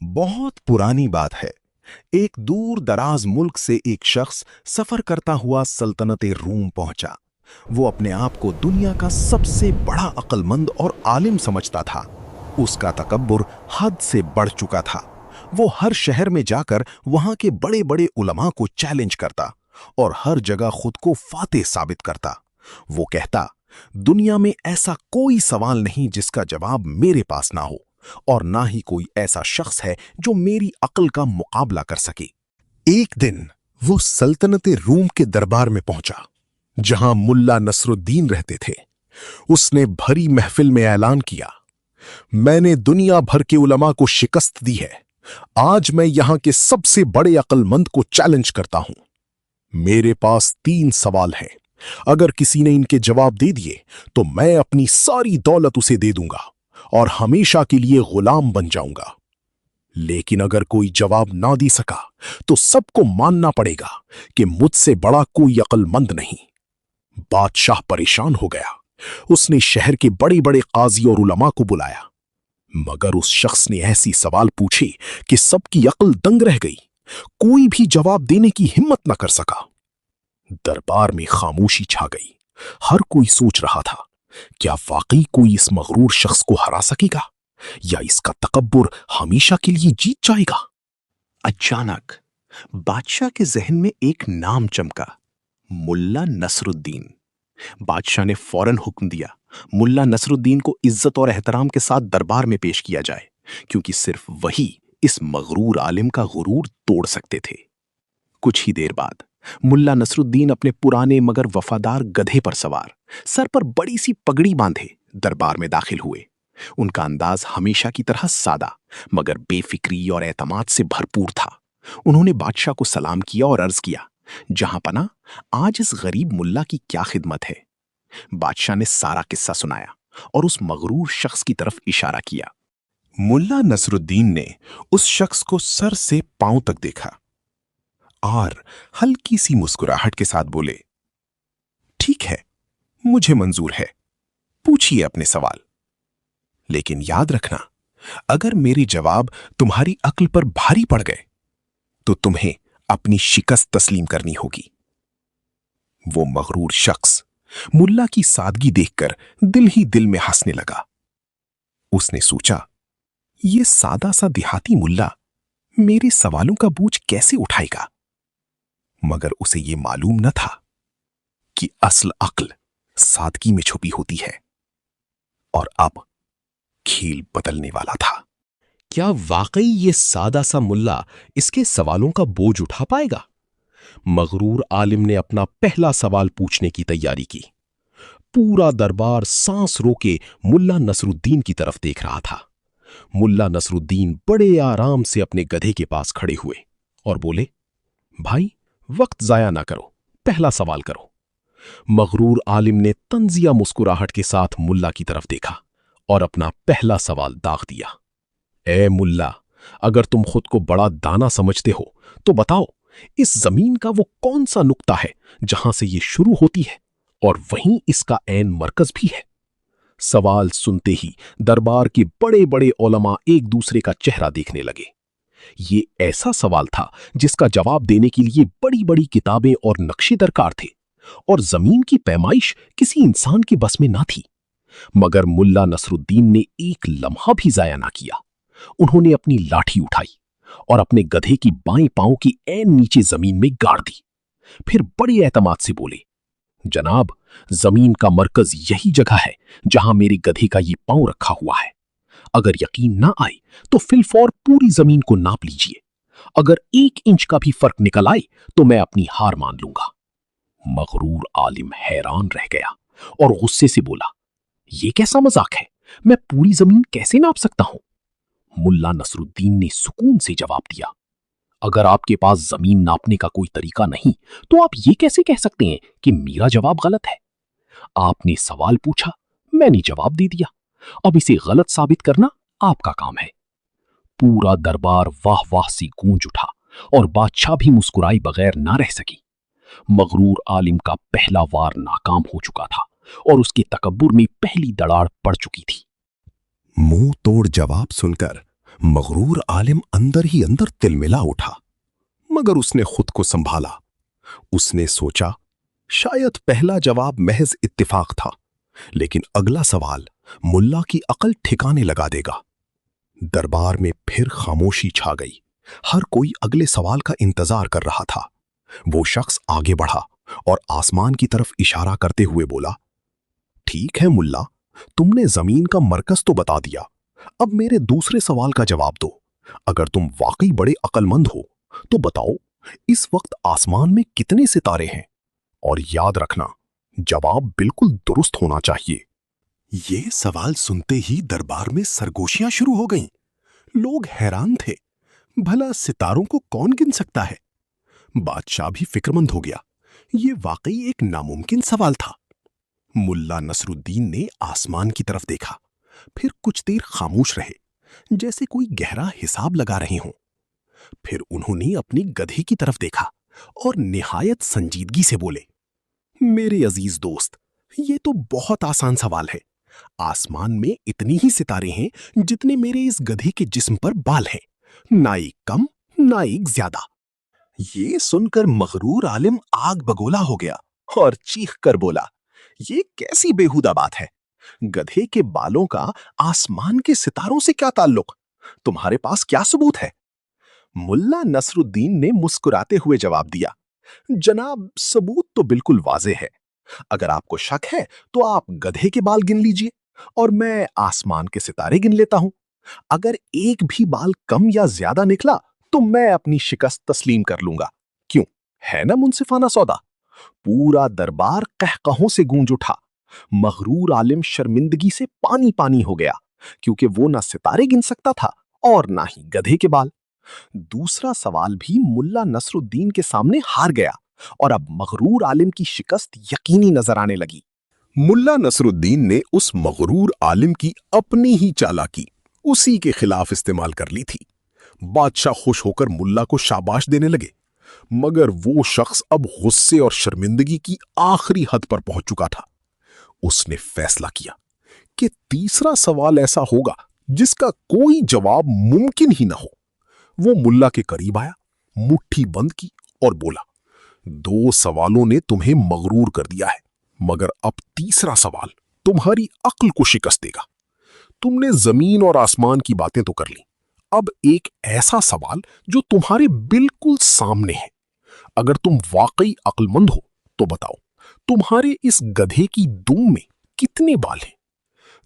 बहुत पुरानी बात है। एक दूर दराज मुल्क से एक शख्स सफर करता हुआ सल्तनत रूम पहुंचा। वो अपने आप को दुनिया का सबसे बड़ा अक्लमंद और आलिम समझता था। उसका तकब्बुर हद से बढ़ चुका था। वो हर शहर में जाकर वहां के बड़े बड़े उलमा को चैलेंज करता और हर जगह खुद को फातेह साबित करता। वो कहता, दुनिया में ऐसा कोई सवाल नहीं जिसका जवाब मेरे पास ना हो, और ना ही कोई ऐसा शख्स है जो मेरी अक्ल का मुकाबला कर सके। एक दिन वो सल्तनत रूम के दरबार में पहुंचा, जहां मुल्ला नसरुद्दीन रहते थे। उसने भरी महफिल में ऐलान किया, मैंने दुनिया भर के उलमा को शिकस्त दी है। आज मैं यहां के सबसे बड़े अक्लमंद को चैलेंज करता हूं। मेरे पास 3 सवाल हैं। अगर किसी ने इनके जवाब दे दिए तो मैं अपनी सारी दौलत उसे दे दूंगा और हमेशा के लिए गुलाम बन जाऊंगा। लेकिन अगर कोई जवाब ना दे सका तो सबको मानना पड़ेगा कि मुझसे बड़ा कोई अक्लमंद नहीं। बादशाह परेशान हो गया। उसने शहर के बड़े बड़े काजी और उलमा को बुलाया, मगर उस शख्स ने ऐसी सवाल पूछे कि सबकी अक्ल दंग रह गई। कोई भी जवाब देने की हिम्मत न कर सका। दरबार में खामोशी छा गई। हर कोई सोच रहा था, क्या वाकई कोई इस मगरूर शख्स को हरा सकेगा या इसका तकब्बुर हमेशा के लिए जीत जाएगा। अचानक बादशाह के जहन में एक नाम चमका, मुल्ला नसरुद्दीन। बादशाह ने फौरन हुक्म दिया, मुल्ला नसरुद्दीन को इज्जत और एहतराम के साथ दरबार में पेश किया जाए, क्योंकि सिर्फ वही इस मगरूर आलिम का गुरूर तोड़ सकते थे। कुछ ही देर बाद मुल्ला नसरुद्दीन अपने पुराने मगर वफादार गधे पर सवार, सर पर बड़ी सी पगड़ी बांधे दरबार में दाखिल हुए। उनका अंदाज हमेशा की तरह सादा मगर बेफिक्री और एतमाद से भरपूर था। उन्होंने बादशाह को सलाम किया और अर्ज किया, जहां पना, आज इस गरीब मुल्ला की क्या खिदमत है। बादशाह ने सारा किस्सा सुनाया और उस मगरूर शख्स की तरफ इशारा किया। मुल्ला नसरुद्दीन ने उस शख्स को सर से पांव तक देखा और हल्की सी मुस्कुराहट के साथ बोले, ठीक है, मुझे मंजूर है, पूछिए अपने सवाल। लेकिन याद रखना, अगर मेरे जवाब तुम्हारी अक्ल पर भारी पड़ गए तो तुम्हें अपनी शिकस्त तस्लीम करनी होगी। वो मगरूर शख्स मुल्ला की सादगी देखकर दिल ही दिल में हंसने लगा। उसने सोचा, ये सादा सा देहाती मुल्ला मेरे सवालों का बोझ कैसे उठाएगा। मगर उसे ये मालूम न था कि असल अक्ल सादगी में छुपी होती है। और अब खेल बदलने वाला था। क्या वाकई ये सादा सा मुल्ला इसके सवालों का बोझ उठा पाएगा? मगरूर आलिम ने अपना पहला सवाल पूछने की तैयारी की। पूरा दरबार सांस रोके मुल्ला नसरुद्दीन की तरफ देख रहा था। मुल्ला नसरुद्दीन बड़े आराम से अपने गधे के पास खड़े हुए और बोले, भाई, वक्त जाया ना करो, पहला सवाल करो। मगरूर आलिम ने तंजिया मुस्कुराहट के साथ मुल्ला की तरफ देखा और अपना पहला सवाल दाग दिया। ए मुल्ला, अगर तुम खुद को बड़ा दाना समझते हो तो बताओ, इस जमीन का वो कौन सा नुक्ता है जहां से ये शुरू होती है और वहीं इसका ऐन मरकज भी है। सवाल सुनते ही दरबार के बड़े बड़े उलमा एक दूसरे का चेहरा देखने लगे। ये ऐसा सवाल था जिसका जवाब देने के लिए बड़ी बड़ी किताबें और नक्शे दरकार थे, और जमीन की पैमाइश किसी इंसान के बस में ना थी। मगर मुल्ला नसरुद्दीन ने एक लम्हा भी जाया ना किया। उन्होंने अपनी लाठी उठाई और अपने गधे की बाएं पांव की ऐन नीचे जमीन में गाड़ दी। फिर बड़े एतमाद से बोले, जनाब, जमीन का मरकज यही जगह है जहां मेरे गधे का ये पांव रखा हुआ है। अगर यकीन ना आए तो फिलफौर पूरी जमीन को नाप लीजिए। अगर 1 इंच का भी फर्क निकल आए तो मैं अपनी हार मान लूंगा। मगरूर आलिम हैरान रह गया और गुस्से से बोला, यह कैसा मजाक है? मैं पूरी जमीन कैसे नाप सकता हूं? मुल्ला नसरुद्दीन ने सुकून से जवाब दिया, अगर आपके पास जमीन नापने का कोई तरीका नहीं तो आप ये कैसे कह सकते हैं कि मेरा जवाब गलत है? आपने सवाल पूछा, मैंने जवाब दे दिया। अब इसे गलत साबित करना आपका काम है। पूरा दरबार वाह वाह सी गूंज उठा और बादशाह भी मुस्कुराए बगैर ना रह सकी। मगरूर आलिम का पहला वार नाकाम हो चुका था और उसके तकब्बुर में पहली दरार पड़ चुकी थी। मुंह तोड़ जवाब सुनकर मगरूर आलिम अंदर ही अंदर तिलमिला उठा, मगर उसने खुद को संभाला। उसने सोचा, शायद पहला जवाब महज इत्तेफाक था, लेकिन अगला सवाल मुल्ला की अकल ठिकाने लगा देगा। दरबार में फिर खामोशी छा गई। हर कोई अगले सवाल का इंतजार कर रहा था। वो शख्स आगे बढ़ा और आसमान की तरफ इशारा करते हुए बोला, ठीक है मुल्ला, तुमने जमीन का मरकज तो बता दिया, अब मेरे दूसरे सवाल का जवाब दो। अगर तुम वाकई बड़े अक्लमंद हो तो बताओ, इस वक्त आसमान में कितने सितारे हैं? और याद रखना, जवाब बिल्कुल दुरुस्त होना चाहिए। ये सवाल सुनते ही दरबार में सरगोशियां शुरू हो गईं। लोग हैरान थे, भला सितारों को कौन गिन सकता है? बादशाह भी फिक्रमंद हो गया। ये वाकई एक नामुमकिन सवाल था। मुल्ला नसरुद्दीन ने आसमान की तरफ देखा, फिर कुछ देर खामोश रहे, जैसे कोई गहरा हिसाब लगा रहे हों। फिर उन्होंने अपनी गधे की तरफ देखा और निहायत संजीदगी से बोले, मेरे अजीज दोस्त, ये तो बहुत आसान सवाल है। आसमान में इतनी ही सितारे हैं जितने मेरे इस गधे के जिस्म पर बाल हैं, ना एक कम ना एक ज्यादा। ये सुनकर मगरूर आलिम आग बगोला हो गया और चीख कर बोला, ये कैसी बेहुदा बात है? गधे के बालों का आसमान के सितारों से क्या ताल्लुक? तुम्हारे पास क्या सबूत है? मुल्ला नसरुद्दीन ने मुस्कुराते हुए जवाब दिया, जनाब, सबूत तो बिल्कुल वाज़ेह है। अगर आपको शक है तो आप गधे के बाल गिन लीजिए और मैं आसमान के सितारे गिन लेता हूं। अगर एक भी बाल कम या ज्यादा निकला तो मैं अपनी शिकस्त तस्लीम कर लूंगा। क्यों, है ना मुंसिफाना सौदा? पूरा दरबार कहकहों से गूंज उठा। मगरूर आलिम शर्मिंदगी से पानी पानी हो गया, क्योंकि वो ना सितारे गिन सकता था और ना ही गधे के बाल। दूसरा सवाल भी मुल्ला नसरुद्दीन के सामने हार गया और अब मगरूर आलिम की शिकस्त यकीनी नजर आने लगी। मुल्ला नसरुद्दीन ने उस मगरूर आलिम की अपनी ही चालाकी उसी के खिलाफ इस्तेमाल कर ली थी। बादशाह खुश होकर मुल्ला को शाबाश देने लगे, मगर वो शख्स अब गुस्से और शर्मिंदगी की आखिरी हद पर पहुंच चुका था। उसने फैसला किया कि तीसरा सवाल ऐसा होगा जिसका कोई जवाब मुमकिन ही ना हो। वो मुल्ला के करीब आया, मुट्ठी बंद की और बोला, दो सवालों ने तुम्हें मगरूर कर दिया है, मगर अब तीसरा सवाल तुम्हारी अक्ल को शिकस्त देगा। तुमने जमीन और आसमान की बातें तो कर ली, अब एक ऐसा सवाल जो तुम्हारे बिल्कुल सामने है। अगर तुम वाकई अक्लमंद हो तो बताओ, तुम्हारे इस गधे की दुम में कितने बाल हैं?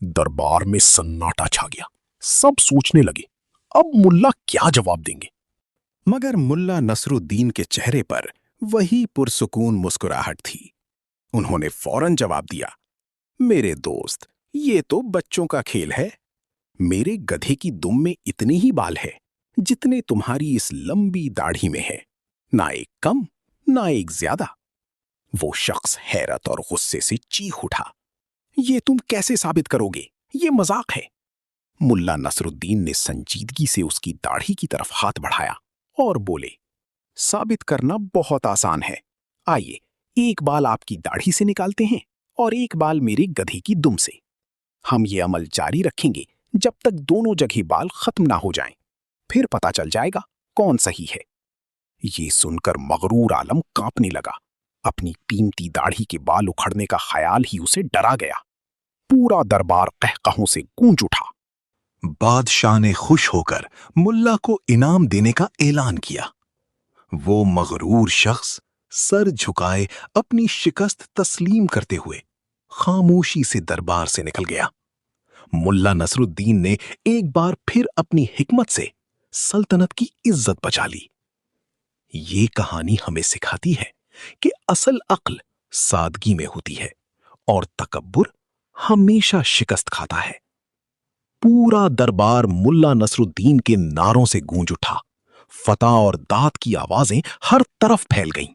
दरबार में सन्नाटा छा गया। सब सोचने लगे, अब मुल्ला क्या जवाब देंगे? मगर मुल्ला नसरुद्दीन के चेहरे पर वही पुरसुकून मुस्कुराहट थी। उन्होंने फौरन जवाब दिया, मेरे दोस्त, ये तो बच्चों का खेल है। मेरे गधे की दुम में इतने ही बाल है जितने तुम्हारी इस लंबी दाढ़ी में है, ना एक कम ना एक ज्यादा। वो शख्स हैरत और गुस्से से चीख उठा, ये तुम कैसे साबित करोगे? ये मजाक है। मुल्ला नसरुद्दीन ने संजीदगी से उसकी दाढ़ी की तरफ हाथ बढ़ाया और बोले, साबित करना बहुत आसान है। आइए, एक बाल आपकी दाढ़ी से निकालते हैं और एक बाल मेरे गधे की दुम से। हम ये अमल जारी रखेंगे जब तक दोनों जगह बाल खत्म ना हो जाएं। फिर पता चल जाएगा कौन सही है। ये सुनकर मगरूर आलम कांपने लगा। अपनी कीमती दाढ़ी के बाल उखड़ने का ख्याल ही उसे डरा गया। पूरा दरबार कहकहों से गूंज उठा। बादशाह ने खुश होकर मुल्ला को इनाम देने का ऐलान किया। वो मगरूर शख्स सर झुकाए अपनी शिकस्त तस्लीम करते हुए खामोशी से दरबार से निकल गया। मुल्ला नसरुद्दीन ने एक बार फिर अपनी हिकमत से सल्तनत की इज्जत बचा ली। ये कहानी हमें सिखाती है कि असल अक्ल सादगी में होती है और तकब्बुर हमेशा शिकस्त खाता है। पूरा दरबार मुल्ला नसरुद्दीन के नारों से गूंज उठा। फतह और दात की आवाजें हर तरफ फैल गईं।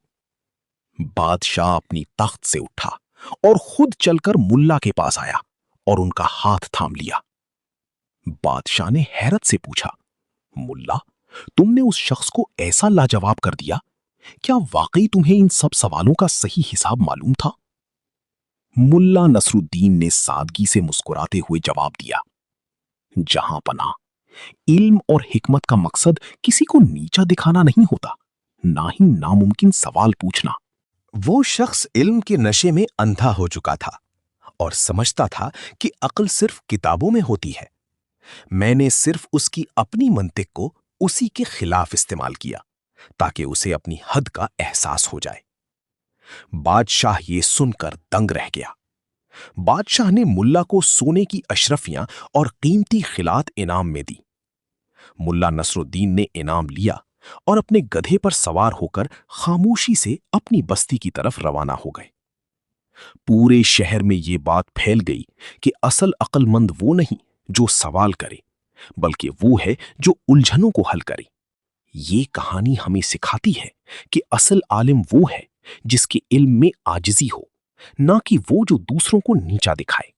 बादशाह अपनी तख्त से उठा और खुद चलकर मुल्ला के पास आया और उनका हाथ थाम लिया। बादशाह ने हैरत से पूछा, मुल्ला, तुमने उस शख्स को ऐसा लाजवाब कर दिया, क्या वाकई तुम्हें इन सब सवालों का सही हिसाब मालूम था? मुल्ला नसरुद्दीन ने सादगी से मुस्कुराते हुए जवाब दिया, जहां पनाह, इल्म और हिकमत का मकसद किसी को नीचा दिखाना नहीं होता, ना ही नामुमकिन सवाल पूछना। वो शख्स इल्म के नशे में अंधा हो चुका था और समझता था कि अक्ल सिर्फ किताबों में होती है। मैंने सिर्फ उसकी अपनी मंतिक को उसी के खिलाफ इस्तेमाल किया ताकि उसे अपनी हद का एहसास हो जाए। बादशाह ये सुनकर दंग रह गया। बादशाह ने मुल्ला को सोने की अशरफियां और कीमती खिलात इनाम में दी। मुल्ला नसरुद्दीन ने इनाम लिया और अपने गधे पर सवार होकर खामोशी से अपनी बस्ती की तरफ रवाना हो गए। पूरे शहर में ये बात फैल गई कि असल अक्लमंद वो नहीं जो सवाल करे, बल्कि वो है जो उलझनों को हल करे। ये कहानी हमें सिखाती है कि असल आलिम वो है जिसके इल्म में आजिजी हो, ना कि वो जो दूसरों को नीचा दिखाए।